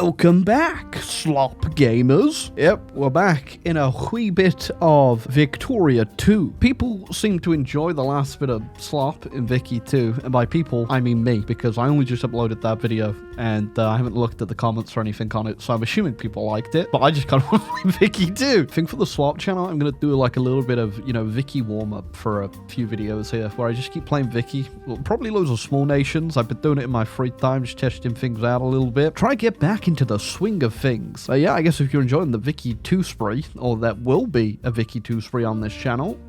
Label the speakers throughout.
Speaker 1: Welcome back, slop gamers. Yep, we're back in a wee bit of Victoria 2. People seem to enjoy the last bit of slop in Vicky 2, and by people, I mean me, because I only just uploaded that video, and I haven't looked at the comments or anything on it, so I'm assuming people liked it, but I just kind of want to play Vicky 2. I think for the slop channel, I'm going to do like a little bit of, Vicky warm-up for a few videos here, where I just keep playing Vicky. Well, probably loads of small nations. I've been doing it in my free time, just testing things out a little bit. Try to get back into the swing of things. So yeah, I guess if you're enjoying the Vicky 2 spree, or that will be a Vicky 2 spree on this channel,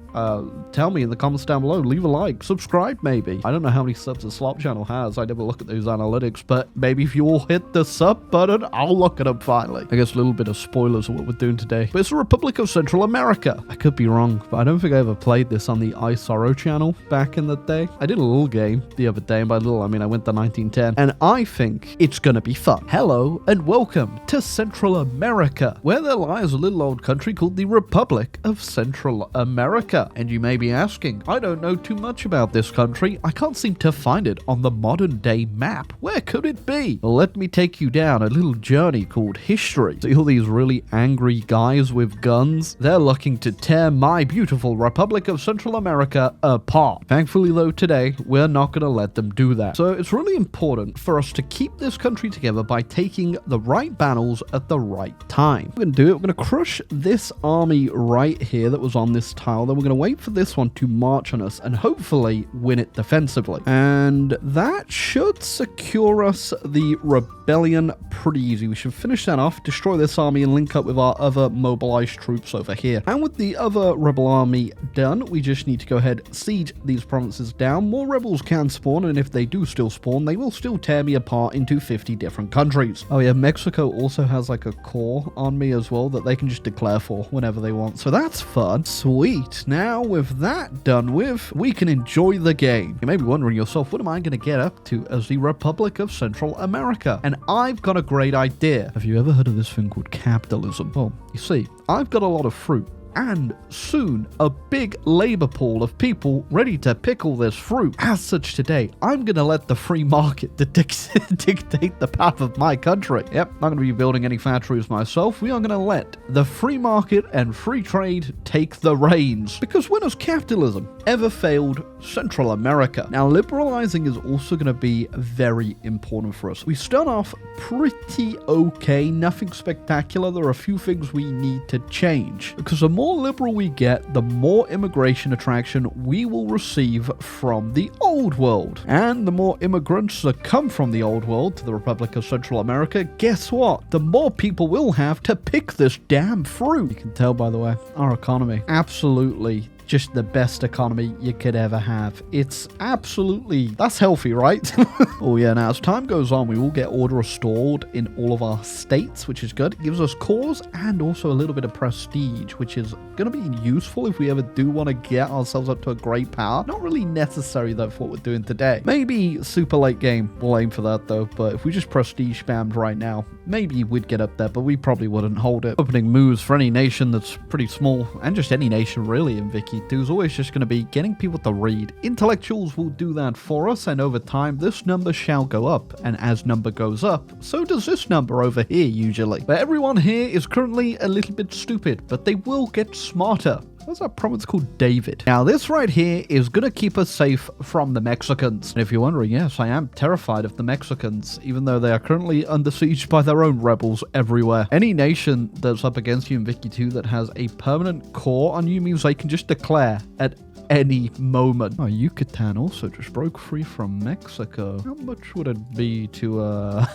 Speaker 1: tell me in the comments down below. Leave a like, subscribe maybe. I don't know how many subs the slop channel has. I never look at those analytics, but maybe if you all hit the sub button, I'll look it up finally. I guess a little bit of spoilers of what we're doing today, but it's the Republic of Central America. I could be wrong, but I don't think I ever played this on the iSorrow channel back in the day. I did a little game the other day, and by little I mean I went to 1910, and I think it's gonna be fun. Hello and welcome to Central America, where there lies a little old country called the Republic of Central America. And you may be asking, I don't know too much about this country. I can't seem to find it on the modern day map. Where could it be? Well, let me take you down a little journey called history. See all these really angry guys with guns? They're looking to tear my beautiful Republic of Central America apart. Thankfully though, today, we're not going to let them do that. So it's really important for us to keep this country together by taking the right battles at the right time. We're going to do it. We're going to crush this army right here that was on this tile. Then we're going to wait for this one to march on us and hopefully win it defensively. And that should secure us the rebellion pretty easy. We should finish that off, destroy this army, and link up with our other mobilized troops over here. And with the other rebel army done, we just need to go ahead, siege these provinces down. More rebels can spawn, and if they do still spawn, they will still tear me apart into 50 different countries. Oh yeah, Mexico also has like a core on me as well that they can just declare for whenever they want. So that's fun. Sweet. Now with that done with, we can enjoy the game. You may be wondering yourself, what am I going to get up to as the Republic of Central America? And I've got a great idea. Have you ever heard of this thing called capitalism? Well, you see, I've got a lot of fruit, and soon a big labor pool of people ready to pick all this fruit. As such, today I'm gonna let the free market dictate the path of my country. Yep, not gonna be building any factories myself. We are gonna let the free market and free trade take the reins, because when has capitalism ever failed Central America? Now, liberalizing is also gonna be very important for us. We start off pretty okay, nothing spectacular. There are a few things we need to change, because the more liberal we get, the more immigration attraction we will receive from the old world. And the more immigrants that come from the old world to the Republic of Central America, guess what? The more people will have to pick this damn fruit. You can tell, by the way, our economy, absolutely just the best economy you could ever have. It's absolutely, that's healthy, right? Oh yeah, now as time goes on, we will get order restored in all of our states, which is good. It gives us cause and also a little bit of prestige, which is going to be useful if we ever do want to get ourselves up to a great power. Not really necessary though for what we're doing today. Maybe super late game, we'll aim for that though, but if we just prestige spammed right now, maybe we'd get up there, but we probably wouldn't hold it. Opening moves for any nation that's pretty small, and just any nation really in Vicky 2 is always just going to be getting people to read. Intellectuals will do that for us, and over time this number shall go up, and as number goes up, so does this number over here usually. But everyone here is currently a little bit stupid, but they will get smarter. What's that province called? David. Now this right here is going to keep us safe from the Mexicans. And if you're wondering, yes, I am terrified of the Mexicans, even though they are currently under siege by their own rebels everywhere. Any nation that's up against you in Vicky 2 that has a permanent core on you means they can just declare at any moment. Oh, Yucatan also just broke free from Mexico. How much would it be to,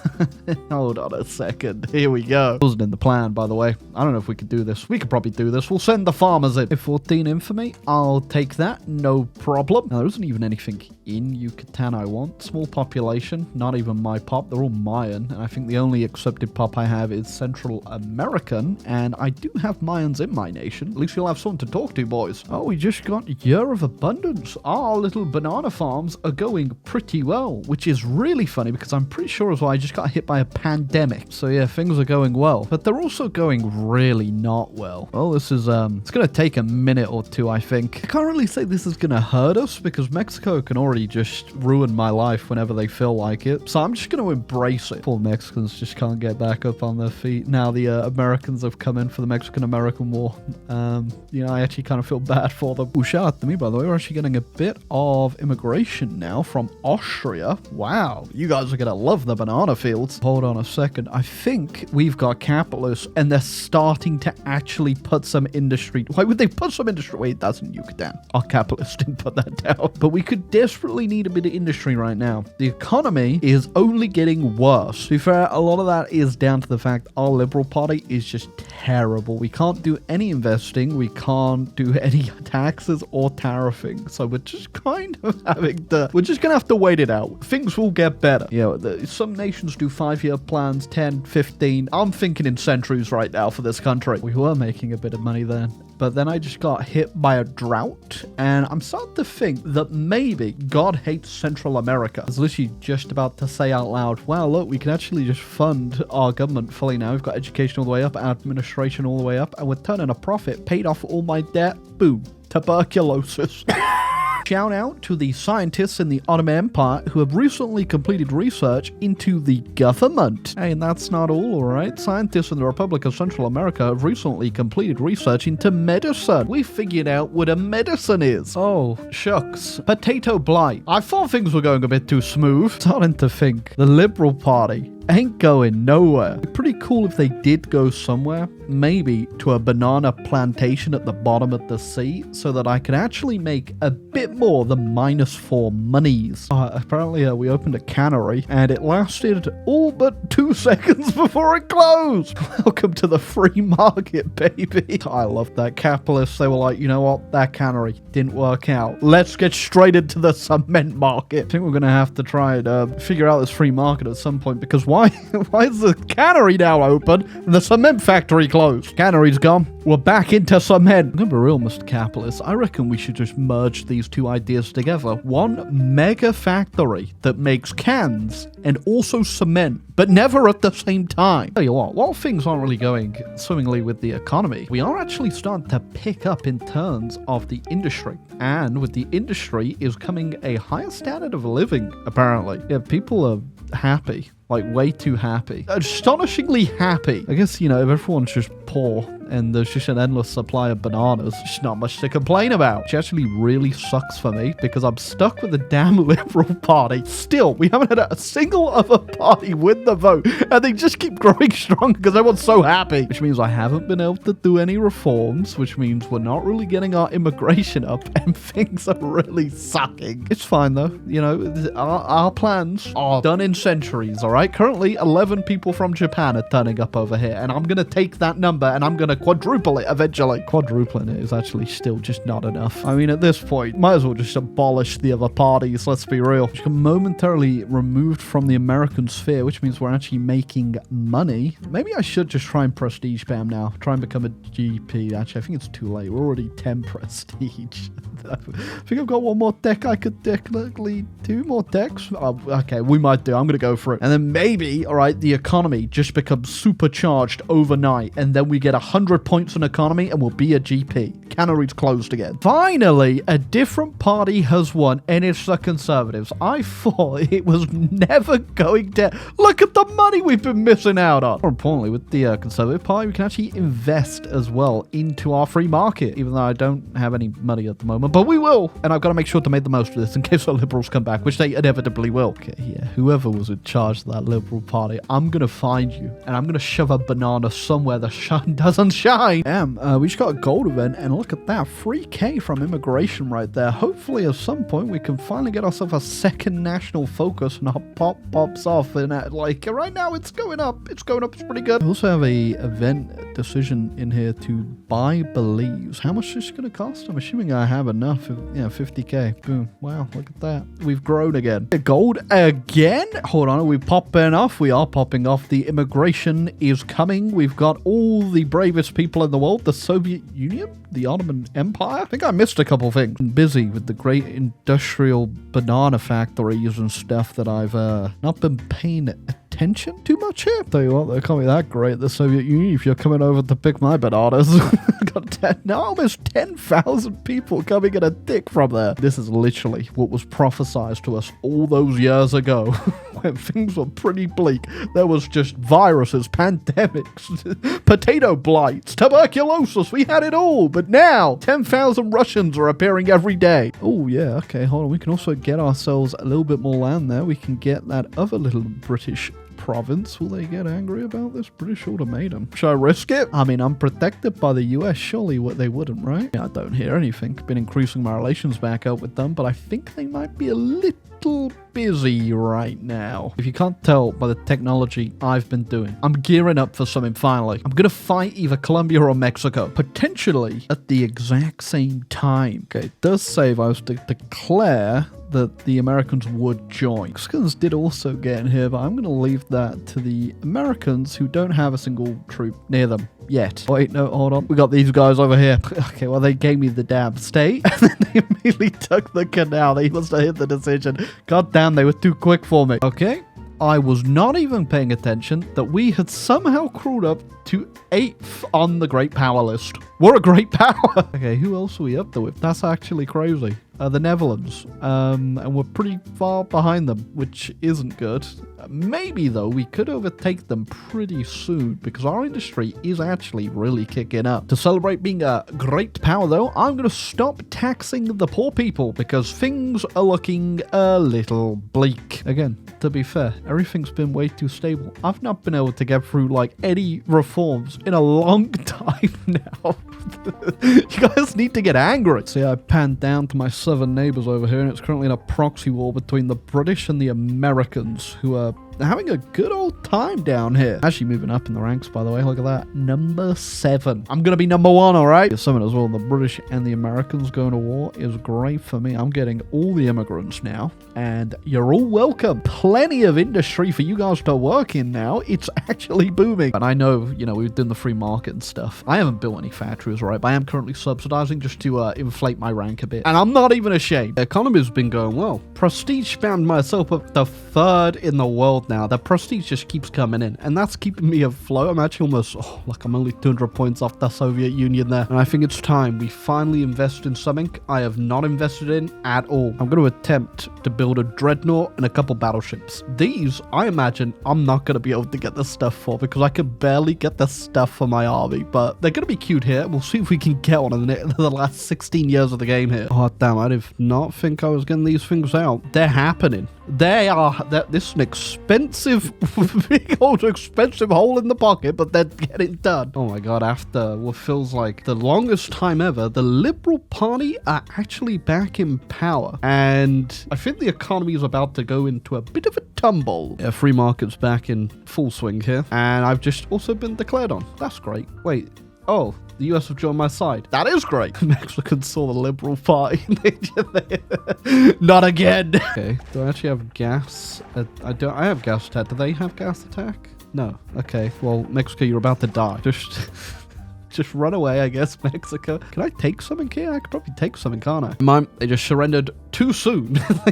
Speaker 1: hold on a second. Here we go. Wasn't in the plan, by the way. I don't know if we could do this. We could probably do this. We'll send the farmers in. 14 infamy. I'll take that. No problem. Now, there isn't even anything in Yucatan I want. Small population. Not even my pop. They're all Mayan. And I think the only accepted pop I have is Central American. And I do have Mayans in my nation. At least you'll have someone to talk to, boys. Oh, we just got Year of Abundance. Our little banana farms are going pretty well, which is really funny because I'm pretty sure as well I just got hit by a pandemic. So yeah, things are going well, but they're also going really not well. Well, this is, it's going to take a minute or two, I think. I can't really say this is going to hurt us because Mexico can already already just ruined my life whenever they feel like it. So I'm just going to embrace it. Poor Mexicans just can't get back up on their feet. Now the Americans have come in for the Mexican-American War. I actually kind of feel bad for them. Ooh, shout out to me, by the way. We're actually getting a bit of immigration now from Austria. Wow, you guys are going to love the banana fields. Hold on a second. I think we've got capitalists, and they're starting to actually put some industry. Why would they put some industry? Wait, that's in Yucatan. Our capitalists didn't put that down. But we could desperately need a bit of industry right now. The economy is only getting worse. To be fair, a lot of that is down to the fact our Liberal Party is just terrible. We can't do any investing. We can't do any taxes or tariffing. So we're just kind of we're just going to have to wait it out. Things will get better. Some nations do 5-year plans, 10, 15. I'm thinking in centuries right now for this country. We were making a bit of money then. But then I just got hit by a drought, and I'm starting to think that maybe God hates Central America. I was literally just about to say out loud, wow, look, we can actually just fund our government fully now. We've got education all the way up, administration all the way up, and we're turning a profit, paid off all my debt, boom, tuberculosis. Shout out to the scientists in the Ottoman Empire who have recently completed research into the government. Hey, and that's not all right? Scientists in the Republic of Central America have recently completed research into medicine. We figured out what a medicine is. Oh, shucks. Potato blight. I thought things were going a bit too smooth. Starting to think the Liberal Party ain't going nowhere. It'd be pretty cool if they did go somewhere, maybe to a banana plantation at the bottom of the sea, so that I could actually make a bit more than -4 monies. Apparently we opened a cannery, and it lasted all but 2 seconds before it closed. Welcome to the free market, baby. I love that. Capitalists, they were like, you know what, that cannery didn't work out. Let's get straight into the cement market. I think we're going to have to try and figure out this free market at some point, because why is the cannery now open and the cement factory closed? Cannery's gone. We're back into cement. I'm going to be real, Mr. Capitalist. I reckon we should just merge these two ideas together. One mega factory that makes cans and also cement, but never at the same time. Tell you what, while things aren't really going swimmingly with the economy, we are actually starting to pick up in terms of the industry. And with the industry is coming a higher standard of living, apparently. Yeah, people are happy. Like, way too happy. Astonishingly happy. I guess, if everyone's just poor and there's just an endless supply of bananas, there's not much to complain about. Which actually really sucks for me, because I'm stuck with the damn Liberal Party. Still, we haven't had a single other party win the vote, and they just keep growing strong because everyone's so happy. Which means I haven't been able to do any reforms, which means we're not really getting our immigration up, and things are really sucking. It's fine, though. Our plans are done in centuries, all right? Currently, 11 people from Japan are turning up over here, and I'm going to take that number and I'm going to quadruple it eventually. Quadrupling it is actually still just not enough. I mean, at this point, might as well just abolish the other parties, let's be real. Just momentarily removed from the American sphere, which means we're actually making money. Maybe I should just try and prestige spam now. Try and become a GP. Actually, I think it's too late. We're already 10 prestige. I think I've got one more deck I could technically do. More decks? Oh, okay, we might do. I'm going to go for it. And then maybe, all right, the economy just becomes supercharged overnight, and then we get 100 points in economy and we'll be a GP. Cannery's closed again. Finally, a different party has won, and it's the Conservatives. I thought it was never going to... Look at the money we've been missing out on. More importantly, with the Conservative Party, we can actually invest as well into our free market, even though I don't have any money at the moment, but we will. And I've got to make sure to make the most of this in case the Liberals come back, which they inevitably will. Okay, yeah, whoever was in charge of that Liberal Party, I'm going to find you, and I'm going to shove a banana somewhere the sun doesn't shine. We just got a gold event, and look at that, 3K from immigration right there. Hopefully at some point we can finally get ourselves a second national focus, and our pop pops off, and right now it's going up, it's pretty good. I also have a event decision in here to buy Believes. How much is it going to cost? I'm assuming I have enough. 50k. Boom. Wow, look at that. We've grown again. Gold again? Hold on, are we popping off? We are popping off. The immigration is coming. We've got all the bravest people in the world. The Soviet Union? The Ottoman Empire? I think I missed a couple things. I'm busy with the great industrial banana factories and stuff that I've not been paying tension too much here? Tell you what, they can't be that great, the Soviet Union, if you're coming over to pick my bananas. Got almost 10,000 people coming in a dick from there. This is literally what was prophesized to us all those years ago when things were pretty bleak. There was just viruses, pandemics, potato blights, tuberculosis. We had it all. But now 10,000 Russians are appearing every day. Oh, yeah. Okay, hold on. We can also get ourselves a little bit more land there. We can get that other little British province. Will they get angry about this British ultimatum? Should I risk it? I mean, I'm protected by the US. Surely what they wouldn't, right? Yeah, I don't hear anything. Been increasing my relations back up with them, but I think they might be a little busy right now. If you can't tell by the technology I've been doing, I'm gearing up for something finally. I'm gonna fight either Colombia or Mexico, potentially at the exact same time. Okay, it does say if I was to declare that the Americans would join. Mexicans did also get in here, but I'm going to leave that to the Americans who don't have a single troop near them yet. Wait, no, hold on. We got these guys over here. Okay, well, they gave me the damn state, and then they immediately took the canal. They must have hit the decision. God damn, they were too quick for me. Okay. I was not even paying attention that we had somehow crawled up to 8th on the great power list. We're a great power. Okay, who else are we up there with? That's actually crazy. The Netherlands. And we're pretty far behind them, which isn't good. Maybe, though, we could overtake them pretty soon because our industry is actually really kicking up. To celebrate being a great power, though, I'm going to stop taxing the poor people because things are looking a little bleak. Again, to be fair, everything's been way too stable. I've not been able to get through, like, any reforms in a long time now. You guys need to get angry. See, I panned down to my southern neighbors over here, and it's currently in a proxy war between the British and the Americans, who are having a good old time down here. Actually moving up in the ranks, by the way. Look at that. Number 7. I'm gonna be number 1, all right? Something as well. The British and the Americans going to war is great for me. I'm getting all the immigrants now, and you're all welcome. Plenty of industry for you guys to work in now. It's actually booming. And I know, you know, we've done the free market and stuff. I haven't built any factories, right? But I am currently subsidizing just to inflate my rank a bit. And I'm not even ashamed. The economy's been going well. Prestige found myself up to 3rd in the world now. The prestige just keeps coming in, and that's keeping me afloat. I'm actually almost, I'm only 200 points off the Soviet Union there. And I think it's time we finally invest in something I have not invested in at all. I'm going to attempt to build a dreadnought and a couple battleships. These, I imagine, I'm not going to be able to get the stuff for because I could barely get the stuff for my army, but they're going to be cute here. We'll see if we can get one in the last 16 years of the game here. Oh, damn, I did not think I was getting these things out. They're happening. They are. This is an expensive, big old expensive hole in the pocket, but they're getting done. Oh my god, after what feels like the longest time ever, the Liberal Party are actually back in power. And I think the economy is about to go into a bit of a tumble. Yeah, free market's back in full swing here. And I've just also been declared on. That's great. Wait. Oh. The US have joined my side. That is great. Mexicans saw the Liberal Party. Not again. Okay. Do I actually have gas? I don't. I have gas attack. Do they have gas attack? No. Okay. Well, Mexico, you're about to die. Just run away, I guess, Mexico. Can I take something here? I could probably take something, can't I? They just surrendered too soon. I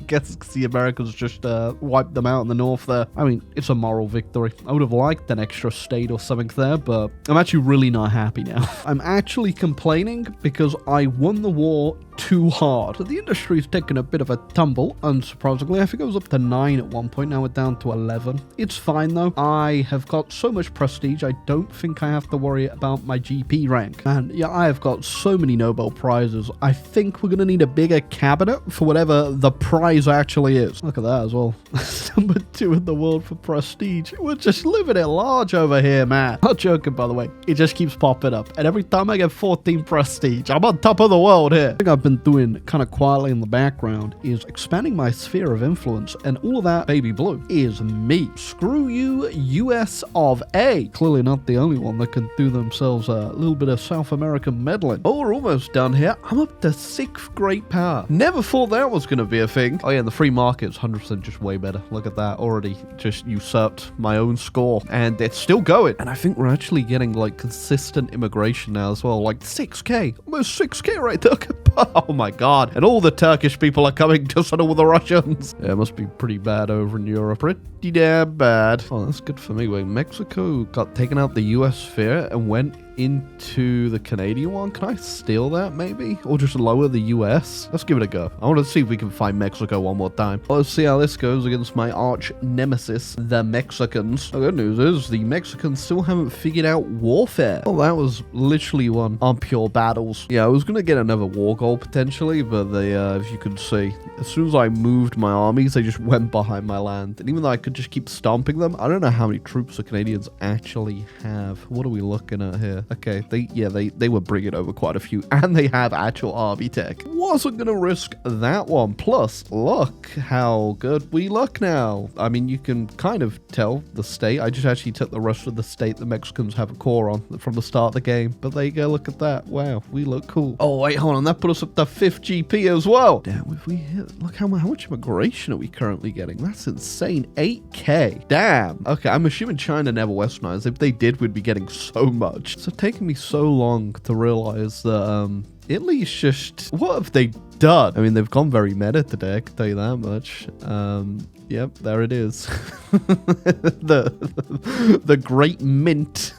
Speaker 1: guess because the Americans just wiped them out in the north there. I mean, it's a moral victory. I would have liked an extra state or something there, but I'm actually really not happy now. I'm actually complaining because I won the war too hard. So the industry's taken a bit of a tumble, unsurprisingly. I think it was up to 9 at one point. Now we're down to 11. It's fine, though. I have got so much prestige, I don't think I have to worry about my GP rank. And yeah, I have got so many Nobel Prizes. I think we're going to need a bigger cabinet for whatever the prize actually is. Look at that as well. Number 2 in the world for prestige. We're just living it large over here, man. Not joking, by the way. It just keeps popping up. And every time I get 14 prestige, I'm on top of the world here. I think I've been doing kind of quietly in the background is expanding my sphere of influence, and all of that, baby blue, is me. Screw you, US of A. Clearly not the only one that can do themselves a little bit of South American meddling. Oh, we're almost done here. I'm up to 6th great power. Never thought that was going to be a thing. Oh yeah, and the free market's 100% just way better. Look at that. Already just usurped my own score, and it's still going. And I think we're actually getting like consistent immigration now as well. Like 6k, almost 6k right there. Oh my god. And all the Turkish people are coming to settle with the Russians. Yeah, it must be pretty bad over in Europe. Pretty damn bad. Oh, that's good for me. Wait, Mexico got taken out the US sphere and went into the Canadian one. Can I steal that maybe? Or just lower the US? Let's give it a go. I want to see if we can find Mexico one more time. Let's see how this goes against my arch nemesis, the Mexicans. The good news is the Mexicans still haven't figured out warfare. Oh, that was literally one on pure battles. Yeah, I was going to get another war goal potentially, but they, if you could see, as soon as I moved my armies, they just went behind my land. And even though I could just keep stomping them, I don't know how many troops the Canadians actually have. What are we looking at here? Okay, they were bringing over quite a few, and they have actual army tech. Wasn't gonna risk that one. Plus, look how good we look now. I mean, you can kind of tell the state. I just actually took the rest of the state the Mexicans have a core on from the start of the game. But there you go, look at that. Wow, we look cool. Oh, wait, hold on. That put us up to 5th GP as well. Damn, if we hit, look how much immigration are we currently getting? That's insane. 8K. Damn. Okay, I'm assuming China never westernized. If they did, we'd be getting so much. It's taken me so long to realize that Italy's just, what have they done? I mean, they've gone very meta today, I can tell you that much. Yep, there it is. the great mint.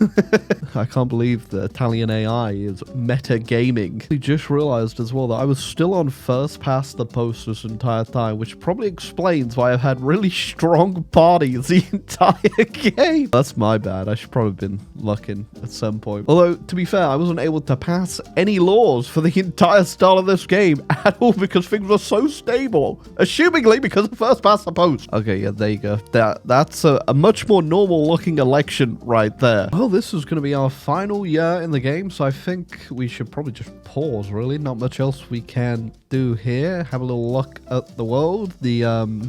Speaker 1: I can't believe the Italian AI is meta gaming. I just realized as well that I was still on first past the post this entire time, which probably explains why I've had really strong parties the entire game. That's my bad. I should probably have been lucking at some point. Although, to be fair, I wasn't able to pass any laws for the entire start of this game at all because things were so stable. Assumingly because of first past the post. Okay, yeah, there you go. That's a much more normal looking election right there. Well, this is going to be our final year in the game, so I think we should probably just pause, really. Not much else we can do here. Have a little look at the world. The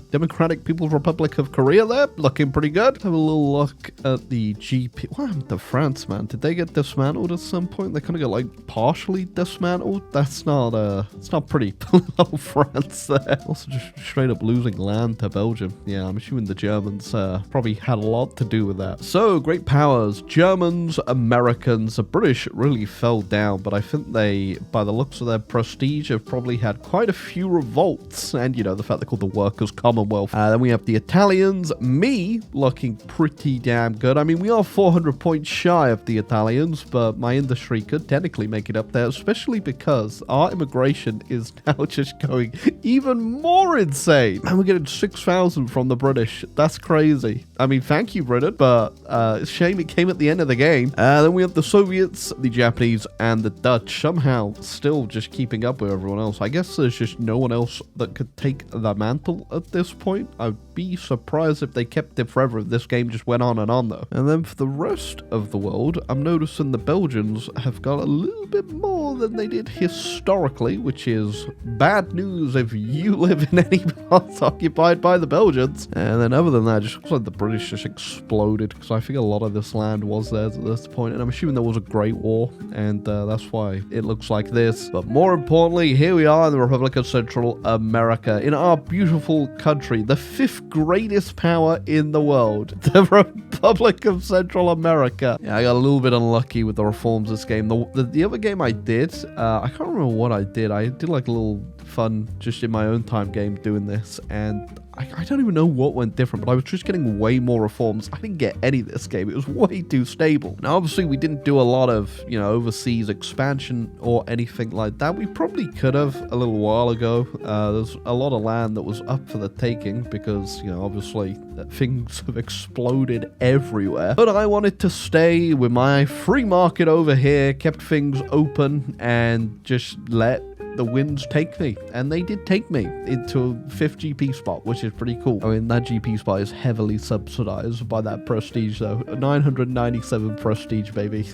Speaker 1: Democratic People's Republic of Korea there, looking pretty good. Have a little look at the GP. What happened to France, man? Did they get dismantled at some point? They kind of got, like, partially dismantled? That's not, it's not pretty. Little France there. Also just straight up losing land to Belgium. Yeah, I'm assuming the Germans probably had a lot to do with that. So, great powers. Germans, Americans, the British really fell down, but I think they, by the looks of their prestige, have probably had quite a few revolts. And, you know, the fact they're called the Workers' Commonwealth. Then we have the Italians. Me looking pretty damn good. I mean, we are 400 points shy of the Italians, but my industry could technically make it up there, especially because our immigration is now just going even more insane. And we're getting 6,000 from the British. That's crazy. I mean, thank you, Britain, but it's a shame it came at the end of the game. Then we have the Soviets, the Japanese, and the Dutch somehow still just keeping up with everyone else. I guess there's just no one else that could take the mantle at this point. I'd be surprised if they kept it forever if this game just went on and on, though. And then for the rest of the world, I'm noticing the Belgians have got a little bit more than they did historically, which is bad news if you live in any parts occupied by the Belgians. And then other than that, just looks like the British just exploded, because I think a lot of this land was theirs at this point, and I'm assuming there was a Great War, and that's why it looks like this. But more importantly, here we are in the Republic of Central America, in our beautiful country, the 5th greatest power in the world, the Republic of Central America. Yeah, I got a little bit unlucky with the reforms this game. The other game I did, I can't remember what I did. I did like a little fun, just in my own time game doing this, and I don't even know what went different, but I was just getting way more reforms. I didn't get any this game. It was way too stable. Now, obviously, we didn't do a lot of, you know, overseas expansion or anything like that. We probably could have a little while ago. There's a lot of land that was up for the taking because, you know, obviously things have exploded everywhere. But I wanted to stay with my free market over here, kept things open, and just let the winds take me. And they did take me into a 5th GP spot, which is pretty cool. I mean, that GP spot is heavily subsidized by that prestige, though. 997 prestige, baby.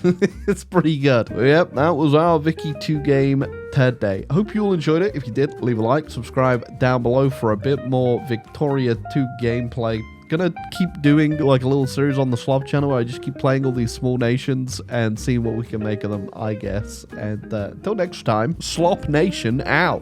Speaker 1: It's pretty good. But yep, that was our Vicky 2 game today. I hope you all enjoyed it. If you did, leave a like, subscribe down below for a bit more Victoria 2 gameplay. Gonna keep doing like a little series on the Slop channel where I just keep playing all these small nations and seeing what we can make of them, I guess. And until next time, Slop Nation out.